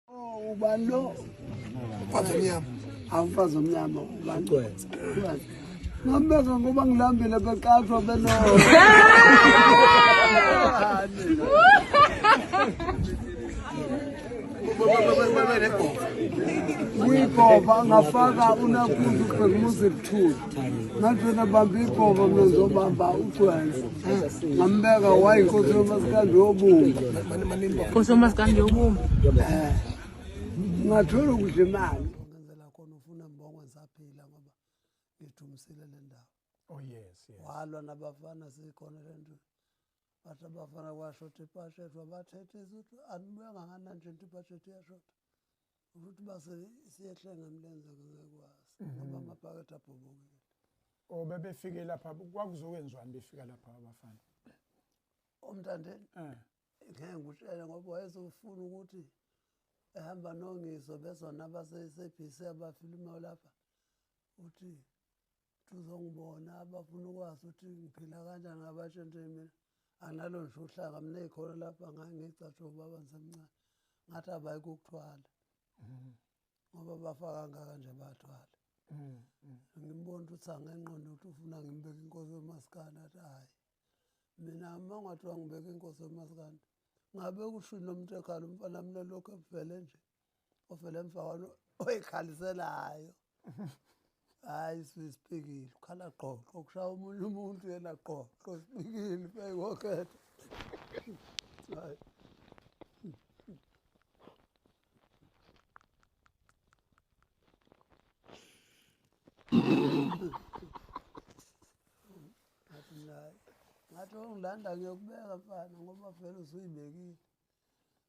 Ubani lo? Mfazi omnyama. Awumfazi omnyama ubani? Ngambeka ngoba ngilambile beqathwa beno. Ngigova ngafaka unakuze ubhekumuze kuthula. Ngathi nabamba igova mina ngizobamba ucwenze. Ngambeka wayinkosi yomasikandi yobumba. Nkosi yomasikandi yobumba. Ngathola ukudla imali. Ngenzela khona ufuna mbongo ngisaphila ngoba ngithumisile le ndawo. Oh yes. Walwa nabafana sikhona le nto. Bathi abafana kwashota ipashethu abathethe ukuthi anibuyanga ngana nje into ipashethu iyashota. Ukuthi base siyehle ngamlenze ngekwazi ngoba amabhakethe abhobokile. Oh bebefike lapha kwakuzokwenziwani befika lapha abafana? Umntandeni ngeke ngutshele ngoba wayezofuna ukuthi ehamba nongiso bese nabasebhisi abafilima lapha uthi tuzongibona abafuna ukwazi ukuthi ngiphila kanjani ngabashente mina analo nje uhlaka mina ekhona lapha ngangicatshe ubaba ngisemncane ngathi abayike ukuthwala ngoba bafaka ngaka nje bathwala ngimbona ukuthi angenqondo ukuthi ufuna ngimbeke inkosi yomasikandi athi hayi mina mangathiwa ngibeke inkosi yomasikandi ngabe kusho nomuntu ekhala umfana mina lokho evele nje ovele emfakano oyikhaliselayo hayi sisipikile ukhala qoqo ukushaya umunye umuntu yena qoqo sipikile beyokhetha hayi ngathi ungilanda ngiyokubeka mfana ngoba vele usuyibekile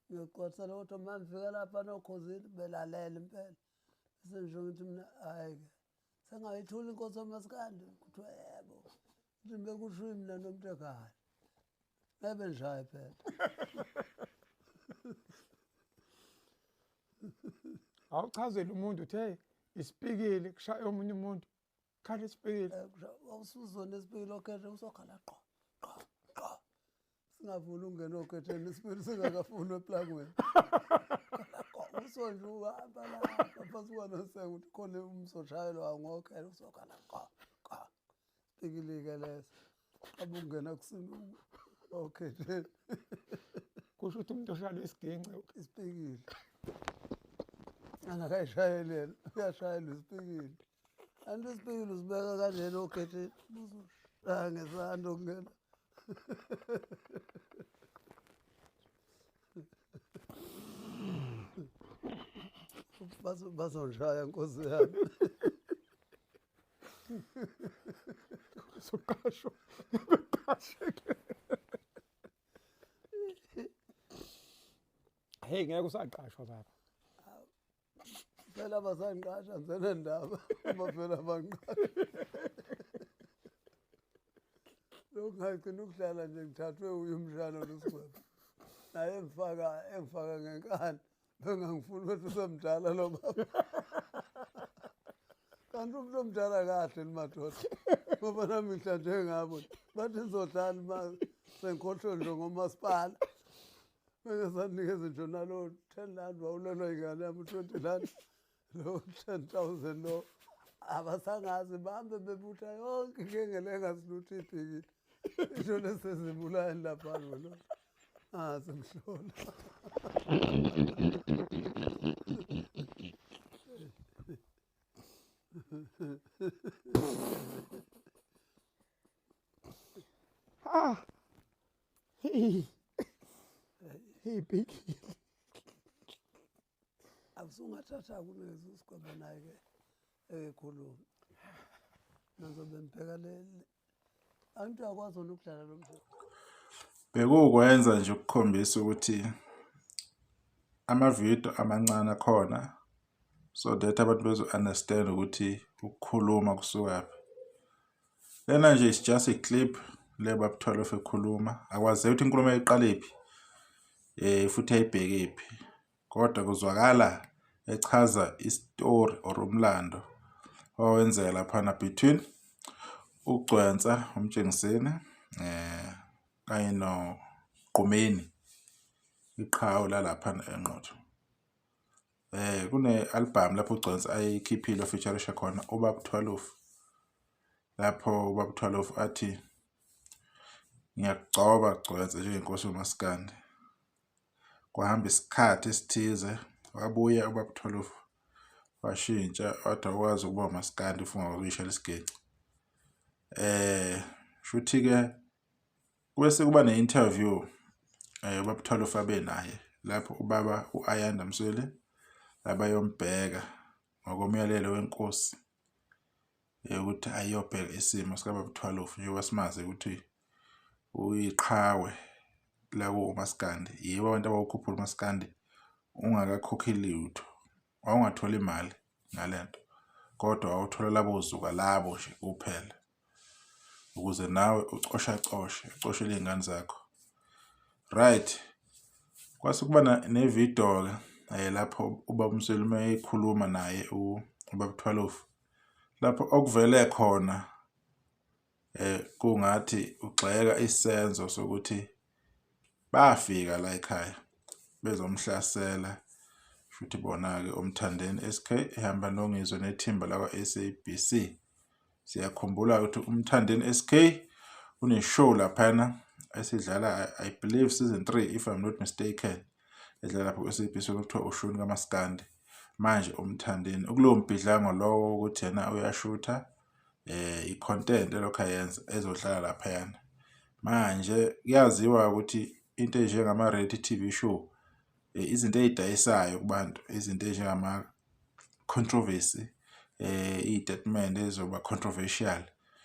ngiyoqwathela ukuthi uma ngifika lapha nokhosini belalela impela bese ngisho ngithi mina hayi-ke sengayithula inkosi yomasikandi kuthiwa yebo ukuthi bekushiwo mina nomuntu ekhaya bebe njaya phela Awuchazela umuntu uthi hey isipikile kushaya omunye umuntu. Khala isipikile. Awusuzona esipikile okhethe usokhala qo qo qo singavuni ungena okhetheni isipikile singakafuni eplangweni usonje uhamba lapha phasi kwanosenga ukuthi khona umsoshayelwa ngokhela usokhala qo qo sipikile-ke leso abungena kusini okhetheni Kusho ukuthi umuntu oshayela isiginci isipikile angakayishayeleli uyashayela isipikile anti isipikile usibeka kanjena okhetheni ngesando kungena bazonjaya nkosi yami soqasho hey ngeke usaqashwa baba. phela abasangiqasha ngisenendaba uma phela abangiqasha lokhu ngagcina ukudlala nje ngithathwe uyumshana nosigwebo naye engifaka ngenkani bengangifuni ukuthi usemdala lo baba kanti umuntu omdala kahle limadoda ngoba nami ngihlanje ngabo bathi nizodlala ma sengikhohlwe nje ngomasipala bengasanikeza nje nalo 10 rand wawulelwa ingane yami 20 rand lo 10,000 lo abasangazi bahambe bebutha yonke ingengele engasilutho ibhekile isho lesezibulani lapha lo simhlola Hey big. Akusungathatha kunezi usigwebo naye-ke ekhuluma nazobe mbheka angithi uyakwazi ukudlala lo mdlalo Bekukwenza nje ukukhombisa ukuthi amavidiyo amancane akhona so that abantu bezo-understand ukuthi ukukhuluma kusukaphi. Lena nje is just a clip le babuthola ekhuluma akwazi ukuthi inkulumo eyiqalephi futhi ayibhekephi kodwa kuzwakala echaza istory or umlando owenzeka lapha between uGcwensa uMtshengiseni kanye no Gqumeni iqhawe lalapha eNquthu. kune-album lapho uGcwensi ayikhiphile featureisha khona uBaba 12 lapho uBaba 12 athi ngiyakugcoba Gcwensi njengenkosi yomaskandi. Kwahamba isikhathi esithize wabuya uBaba 12 washintsha wathi akwazi ukuba umaskandi ufunga ukuyishela isigeci. Shuthi-ke bese kuba ne-interview uBaba 12 abe naye lapho ubaba uAyanda Msweli abayombheka ngokomyalelo wenkosi ukuthi ayobheka isimo sikaBaba 12 njengoba simazi ukuthi uyiqhawe la kumaskandi yibo abantu abawukhuphula umaskandi ungakakhokhi lutho awungatholi imali ngalento kodwa awuthola labo zuka labo nje kuphela ukuze nawe ucoshele izingane zakho. Right, kwase kuba nevideo ke lapho uBaba Msweli mayekhuluma naye uBaba 12 lapho okuvele khona kungathi ugxeka isenzo sokuthi bafika la ekhaya bezomhlasela futhi bona-ke uMthandeni SK ehamba noNgizwe nethimba lakwa-SABC. Siyakhumbula ukuthi uMthandeni SK une-show laphana esidlala I believe season 3 if I'm not mistaken edlala lapho ku-SABC okuthiwa ushuni kamaskandi. Manje uMthandeni ukulowo mbhidlango lowo ukuthi yena uyashutha i-content lokho ayenza ezodlala laphayana. Manje kuyaziwa ukuthi into enjengama-reality TV show izinto ezidayisayo kubantu izinto enjengama controversy iy'tatimende ezoba controversial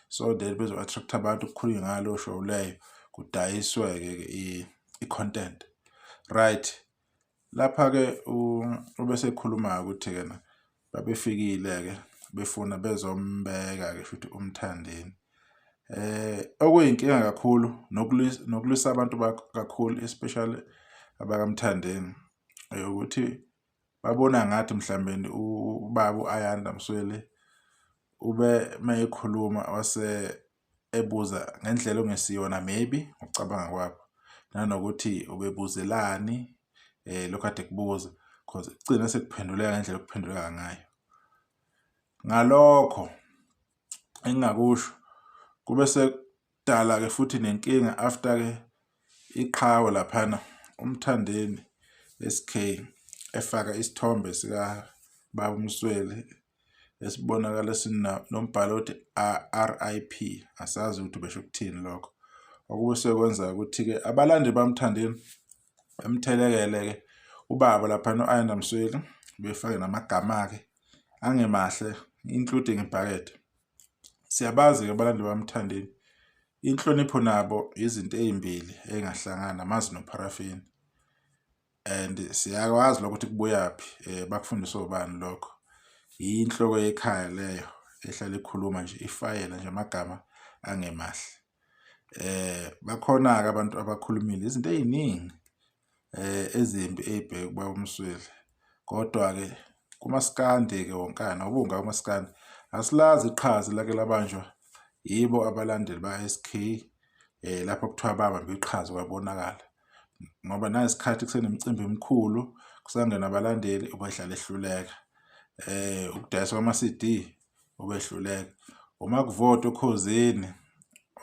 so that bezo-attract abantu ukukhulunywa ngalo show leyo kudayiswe-ke i-content. Right, lapha-ke ubese ekhuluma ukuthi-ke babefikile-ke befuna bezombeka-ke futhi uMthandeni. Okuyinkinga kakhulu nokulwisa abantu kakhulu especially abakaMthandeni ukuthi babona ngathi mhlawumbe ubaba uAyanda Msweli ube mayekhuluma wase ebuza ngendlela ongesiyona maybe ucabanga kwabo nanokuthi ubebuzelani lokho kade kubuza because igcina sekuphenduleka ngendlela okuphenduleka ngayo. Ngalokho engingakusho kube sekudala-ke futhi nenkinga after-ke iqhawe laphana uMthandeni SK efaka isithombe sika Baba Msweli esibonakala nombhalo othi RIP asazi ukuthi besho ukuthini lokho. Okube sekwenza ukuthi-ke abalandeli baMthandeni emthelekele-ke ubaba laphana uAyanda Msweli befake namagama-ke angemahle including ibhakede. Siyabazi-ke abalandeli baMthandeni inhlonipho nabo izinto ezimbili engahlangana amazi noparafini and siyakwazi lokho ukuthi kubuyaphi bakufundiswa ubani lokho. Inhloko yekhaya leyo ehlala ikhuluma nje ifayela nje amagama angemahle. Bakhona-ke abantu abakhulumile izinto eziningi ezimbi ezibheke kuBaba Msweli kodwa-ke kumaskandi-ke wonkana ubunga kumaskandi asilazi iqhaza lake labanjwa yibo abalandeli ba-SK lapho kuthiwa babambe iqhaza kwabonakala ngoba nayisikhathi kusenemicimbi emikhulu kusangena abalandeli ubehlala ehluleka. Ukudayiswa kwama-CD ubehluleka uma kuvota okhozini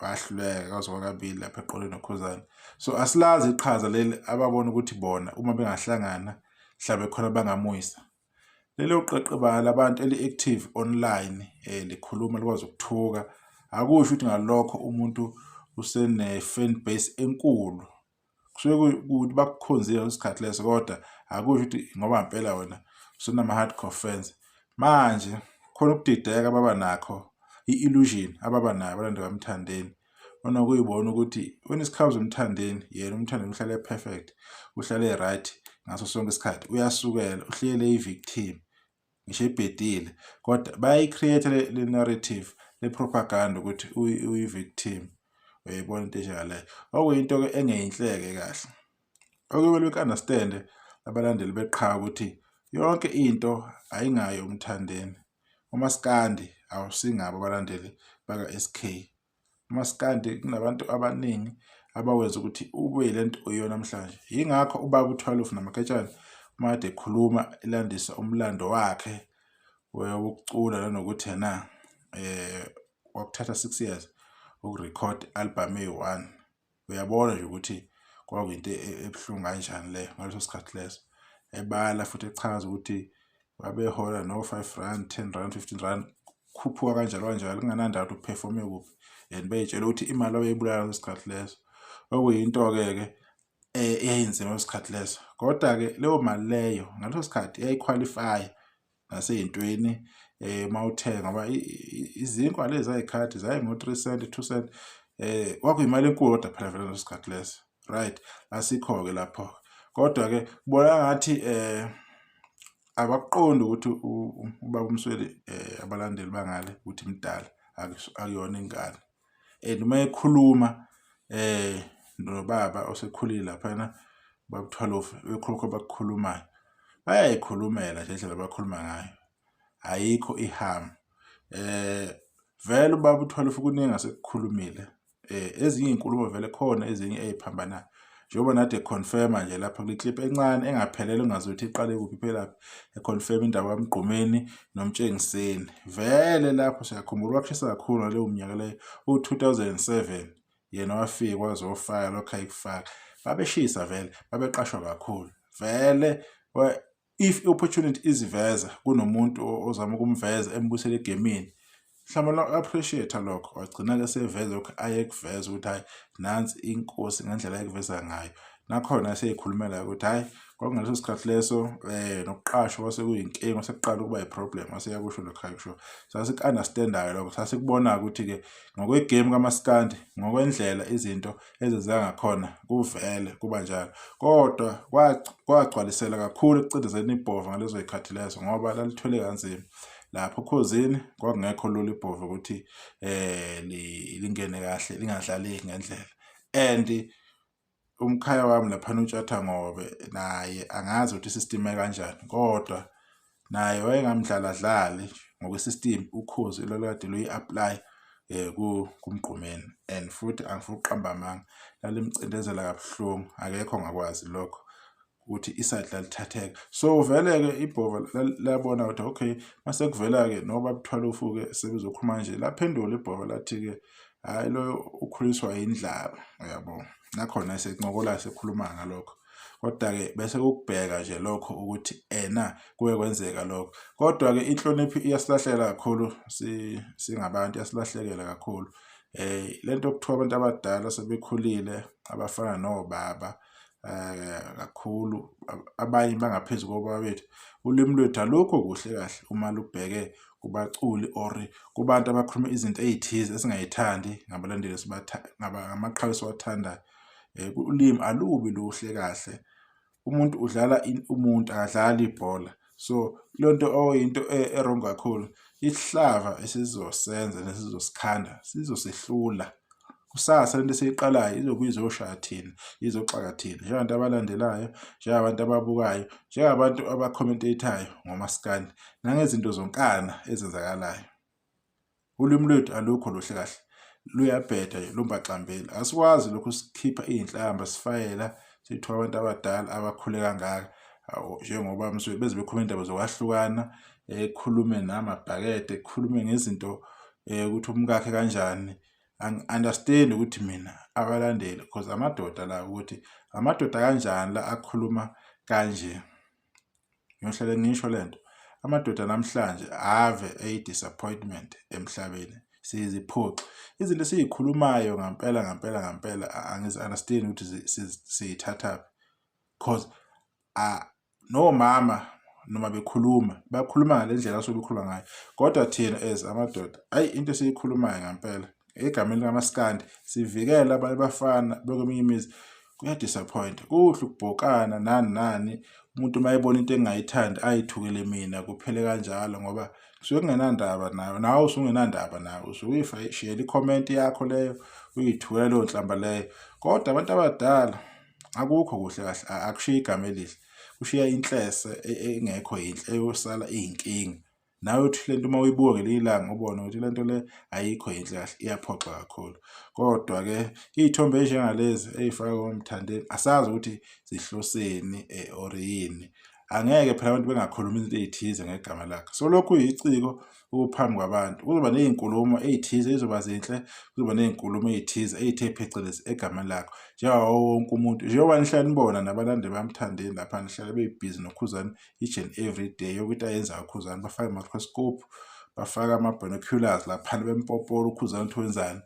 wahluleka kwaze kwakabili lapha eqoleni nokhozana. So asilazi iqhaza leli ababona ukuthi bona uma bengahlangana mhlawumbe khona bangamuyisa. Lelo qeqeba labantu eli-active online likhuluma likwazi ukuthuka akusho ukuthi ngalokho umuntu usene-fan base enkulu kusuke ukuthi bakukhonzile isikhathi leso kodwa akusho ukuthi ngoba impela wena usunama-hardcore fans. Manje khona ukudideka baba nakho i-illusion ababa nayo abalandeli baMthandeni onokuyibona ukuthi wena isikhawu zoMthandeni yena uMthandeni uhlale perfect uhlale right ngaso sonke isikhathi uyasukela uhlele i-victim ngisho ebhedile kodwa bayayi-create le narrative le propaganda ukuthi uyi-victim uyayibona into enjengaleyo okuyinto-ke engeyinhleke kahle. Okumele uku-understand abalandeli beqhawe ukuthi yonke into ayingayo uMthandeni. uMaskandi awusingabo abalandeli baka-SK. uMaskandi kunabantu abaningi abawenza ukuthi ube lento uyona namhlanje. Yingakho ubaba u12 namaketshane made ekhuluma ilandisa umlando wakhe wokucula nanokuthi yena wakuthatha 6 years ukurecord album eyi-1. Uyabona nje ukuthi kwakuyinto ebuhlungu kanjani le ngaleso sikhathi leso. Ebala futhi echaza ukuthi babehola no 5 rand, 10 rand, 15 rand khuphuka kanjalo kunganandaba ukuthi uperforme kuphi, and beyitshela ukuthi imali abeyibulala ngesikhathi leso okuyinto-ke eyayinzima ngesikhathi leso. Kodwa-ke leyo mali leyo ngaleso sikhathi yayiqualify nasey'ntweni mawuthenga ngoba izinkwa lezi zayikhathi zayingo-3 cent, 2 cent, kwakuyimali enkulu kodwa phela vele ngaleso sikhathi leso, right? Asikho-ke lapho. Kodwa-ke kubonakala ngathi abakuqondi ukuthi ubaba uMsweli abalandeli bangale ukuthi mdala akuyona ingane. And uma ekhuluma nobaba osekhulile laphana babuthwalofu bekhulukho bakukhulumayo bayayikhulumela nje indlela abakhuluma ngayo, ayikho ihamu. Vele ubaba uthwalofu kuningi asekukhulumile, ezinye iy'nkulumo vele khona ezinye ey'phambanayo njengoba nade econfirma nje lapha kule clip encane engaphelele ungazuthi iqale kuphi phelaphi, econfirma indaba kaMgqumeni noMtshengiseni. Vele lapho siyakhumbula wakushisa kakhulu ngaleyo mnyaka leyo u-2007 yena wafika wazofaka lokho ayikufaka, babeshisa vele, babeqashwa kakhulu vele. If i-opportunity iziveza kunomuntu ozama ukumveza embusele egemini, mhlawumbe appreciate lokho, wagcina-ke seveza lokho ayekuveza ukuthi hayi nansi inkosi ngendlela ayekuveza ngayo. Nakhona seyikhulumela ukuthi hayi kwakungaleso sikhathi leso nokuqashwa kwasekuyinkinga, wasekuqala ukuba i-problem, waseyakusho lokho ayikusho. Sasiku-understand-ayo lokho, sasikubona-ke ukuthi-ke ngokwegame kamaskandi, ngokwendlela izinto ezenzeka ngakhona kuvele kuba njalo. Kodwa kwagcwalisela kakhulu ekucindezeni ibhova ngalezo y'khathi lezo ngoba lalithwele kanzima. Lapho Khosini kwakungekho lula ibhova ukuthi lingene kahle, lingadlaleki ngendlela. And umkhaya wami laphana uTshatha Ngobe naye angazi ukuthi isystem kanjani, kodwa naye wayengamdlaladlali ngokwesystem Ukhozi lolukade luyi-apply kuMgqumeni, and futhi angifuni ukuqamba amanga lalimcindezela kabuhlungu, akekho ongakwazi lokho ukuthi iside lalithatheka. So vele-ke ibhova labona ukuthi okay mase kuvela-ke noba buthwalofu-ke sebezokhuluma nje, laphendula ibhova lathi-ke hayi lo ukhuliswa yindlaba, uyabona. Nakhona esencokola sekhuluma ngalokho, kodwa-ke bese ukubheka nje lokho ukuthi kuye kwenzeka lokho. Kodwa-ke inhlonipho iyasilahlekela kakhulu, singabantu iyasilahlekela kakhulu. Lento kuthiwa abantu abadala sebekhulile abafana nobaba kakhulu, abanye bangaphezu kobaba bethu, ulimi lwethu alukho kuhle kahle uma lubheke kubaculi or kubantu abakhuluma izinto ey'thize esingayithandi ngabalandeli ngamaqhawe esiwathandayo. Ulimi alubi luhle kahle, umuntu udlala umuntu akadlali ibhola. So lento oyinto erong kakhulu, isihlava esizosenza nesizosikhanda sizosihlula. Kusasa lento esiyiqalayo izobuye izoshaya thina, izoxaka thina njengabantu abalandelayo, njengabantu ababukayo, njengabantu abakhomenteyithayo ngomaskandi nangezinto zonkana ezenzakalayo. Ulimi lwethu alukho luhle kahle, luyabheda nje lumbaxambeli. Asikwazi lokhu sikhipha iy'nhlamba sifayela sithiwa abantu abadala abakhule kangaka njengoba Msweli beze bekhuluma indaba zokwahlukana, ekhulume namabhakede, ekhulume ngezinto ukuthi umkakhe kanjani. Angi-understand ukuthi mina abalandeli because amadoda la ukuthi amadoda kanjani la akhuluma kanje. Ngiyohlale ngisho lento, amadoda namhlanje ave a-disappointment emhlabeni, siziphoxi izinto esiyikhulumayo ngampela angizi-understand ukuthi siyithathaphi, because nomama noma bekhuluma bakhuluma ngale ndlela asuke bekhuluma ngayo, kodwa thina as amadoda into esiyikhulumayo ngampela egameni lamaskandi sivikela abanye bafana bekweminye imizi kuyadisappoint. Kuhle ukubhokana nani umuntu mayebona into engayithandi ayithukele mina kuphele kanjalo ngoba kusuke kungenandaba nawe usungenandaba nawe usuke share i-comment yakho leyo uyithukela leyo nhlamba leyo. Kodwa abantu abadala akukho kuhle kahle, akushiya igama elihle, kushiya inhlese engekho yinhle eyosala iy'nkinga. Nawe uthi lento uma uyibuka ngelinye ilanga ubone ukuthi lento le ayikho yinhle kahle, iyaphoxa kakhulu. Kodwa-ke iy'thombe ey'njengalezi ey'fakwa ngoMthandeni asazi ukuthi zihloseni or yini, angeke phela abantu bengakhuluma izinto ezithize ngegama lakhe. So lokhu yiciko ukuphambi kwabantu. Kuzoba nezinkulumo ezithize ezizoba zinhle, kuzoba nezinkulumo ezithize ezithe phecelezi egameni lakho. Njengawo wonke umuntu, njengoba nihlala nibona nabalandeli bamthandeni lapha nihlala bebhizi noKhuzani each and every day yokuthi ayenza uKhuzani, bafake ama-microscope, bafake ama-binoculars laphana bempopola uKhuzani ukuthi wenzani.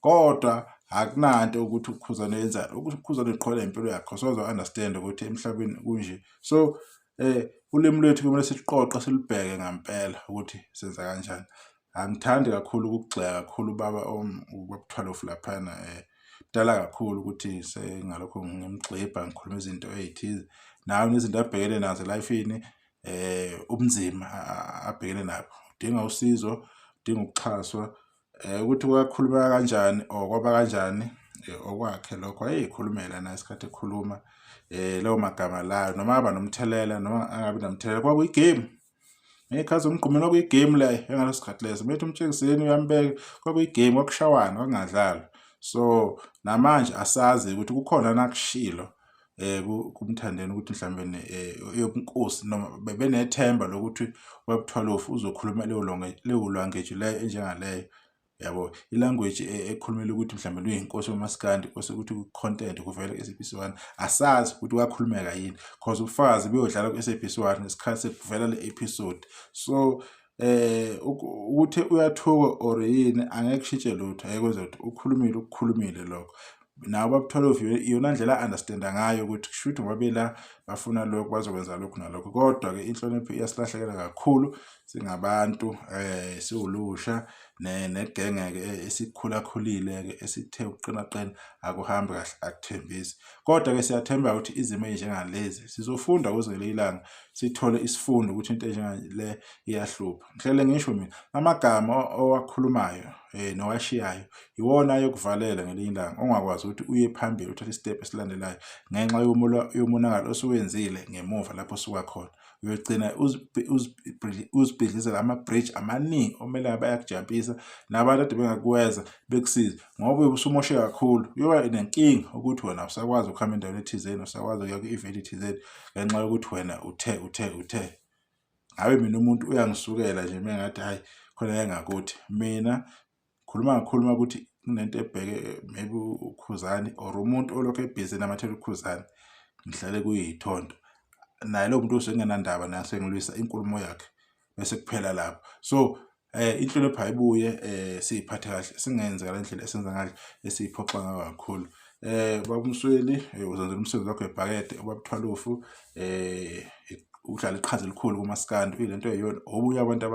Kodwa akunanto ukuthi uKhuzani wenzani, ukuthi uKhuzani uqhola impilo yakhe, soze understand ukuthi emhlabeni kunje. So ulimi lwethu kumele siqoqe silibheke ngampela ukuthi senza kanjani. Angithandi kakhulu ukugxeka kakhulu ubaba uButhwalofu laphana, dala kakhulu ukuthi sengalokho ngimgxibha ngikhuluma izinto ezithize. Nawe nezinto abhekene nazo elifini, ubunzima abhekene nabo, udinga usizo, udinga ukuxhaswa, ukuthi uyakhuluma kanjani or kwaba kanjani okwakhe lokho ayikhulumela na isikhathi ekhuluma lawo magama layo, noma aba nomthelela noma angabi nomthelela. Kwakuyigame ngekhathi umgqumela kuyigame la engaleso sikhathi leso, bethu umtshekiseni uyambeka, kwakuyigame, kwakushawana, kwakungadlalwa. So namanje asazi ukuthi kukhona nakushilo kumthandeni ukuthi mhlawumbe yobunkosi noma bebenethemba lokuthi uButhwalofu uzokhuluma leyo language leyo enjengaleyo, yabo, ilanguage ekhulumela ukuthi mhlawumbe uyinkosi yomaskandi, inkosi ukuthi ku-content kuvele ku-SABC1. Asazi ukuthi wakhulumeka yini because ubufakazi beyodlala ku-SABC1 ngesikhathi sekuvela le episode. So ukuthi uyathuka or yini angeke kushintshe lutho, ayekwenza ukuthi ukukhulumile lokho. Nawo uButhwalofu iyona ndlela a-understanda ngayo ukuthi kushuthi ngoba bela bafuna lokho bazokwenza lokhu nalokho. Kodwa-ke inhlonipho iyasilahlekela kakhulu singabantu, siwulusha negenge-ke esikhulakhulile-ke esithe ukuqinaqina akuhambi kahle, akuthembisi. Kodwa-ke siyathemba ukuthi izimo ezinjengalezi sizofunda kuze ngeli ilanga sithole isifundo ukuthi into enjengale iyahlupha. Ngihlele ngisho mina amagama owakhulumayo nowashiyayo iwona ayokuvalela ngelinye ilanga, ongakwazi ukuthi uye phambili uthathe istep esilandelayo ngenxa yomonakalo osuwenzile ngemuva lapho osuka khona. Uyogcina uzibhidlizela ama-bridge amaningi omele bayakujabulisa nabantu ade bengakuweza bekusiza ngoba usumoshe kakhulu. Uyoba nenkinga ukuthi wena usakwazi ukuhamba endaweni ethizeni, usakwazi ukuya ku-event ethizeni ngenxa yokuthi wena uthe. Ngabe mina umuntu uyangisukela nje mengathi hayi khona engakuthi mina khuluma ukuthi kunento ebheke maybe uKhuzani or umuntu olokho ebhizi namathela uKhuzani, ngihlale kuyithonto naye lo muntu usengenandaba naye sengilwisa inkulumo yakhe bese kuphela lapho. So inhlonipho ayibuye siyiphathe kahle, singenze ngale ndlela esenza ngayo esiyiphoxa ngayo kakhulu. Baba uMsweli uzenzela umsebenzi wakho ebhakede. uButhwalofu udlala iqhaza elikhulu kumaskandi, uyilento eyiyona obuye abantu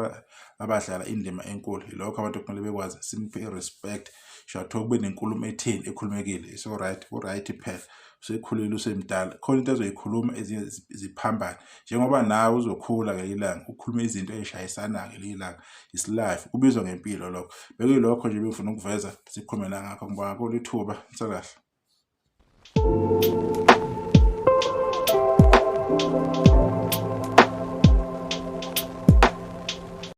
abadlala indima enkulu. Yilokho abantu kumele bekwazi simpe i-respect. Shatho kube nenkulumo etheni ekhulumekile, so right, u-right phela usekhulile usemdala, khona into azoyikhuluma ezinye ziphambane. Njengoba nawe uzokhula ngelinye ilanga ukhuluma izinto ezishayisana ngelinye ilanga, is life, kubizwa ngempilo lokho. Bekuyilokho nje bengifuna ukuveza sikhulumela ngakho. Ngibonga kakhulu ithuba, nisakahle.